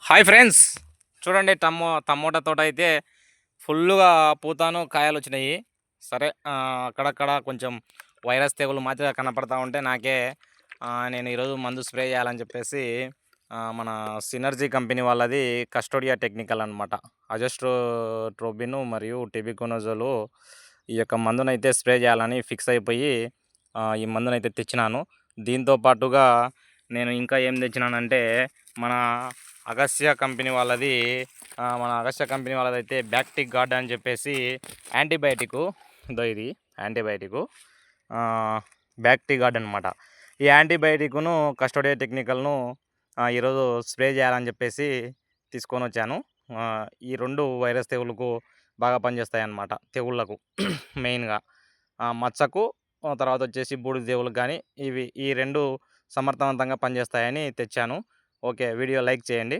Hi friends, చూడండి tomato తోట అయితే ఫుల్లుగా పూతాను కాయలు వచ్చినాయి. సరే, అక్కడక్కడ కొంచెం వైరస్ తెగులు మాత్రమే కనపడతా ఉంటే నాకే నేను ఈరోజు మందు స్ప్రే చేయాలని చెప్పేసి మన సినర్జీ కంపెనీ వాళ్ళది కస్టోడియా టెక్నికల్ అనమాట. ట్రోబిన్ మరియు టెబికోనజోలు ఈ యొక్క మందునైతే స్ప్రే చేయాలని ఫిక్స్ అయిపోయి ఈ మందునైతే తెచ్చినాను. దీంతో పాటుగా నేను ఇంకా ఏం తెచ్చినానంటే మన అగస్త్య కంపెనీ వాళ్ళదైతే బ్యాక్టిక్ గార్డ్ అని చెప్పేసి యాంటీబయాటిక్. ఇది యాంటీబయాటిక్ బ్యాక్టిక్ గార్డ్ అనమాట. ఈ యాంటీబయాటిక్ను కస్టోడియా టెక్నికల్ను ఈరోజు స్ప్రే చేయాలని చెప్పేసి తీసుకొని వచ్చాను. ఈ రెండు వైరస్ తెగులకు బాగా పనిచేస్తాయి అన్నమాట. తెగుళ్ళకు మెయిన్గా మచ్చకు, తర్వాత వచ్చేసి బూడిద తెగులకు కానీ ఈ రెండు సమర్థవంతంగా పనిచేస్తాయని తెచ్చాను. ఓకే, వీడియో లైక్ చేయండి.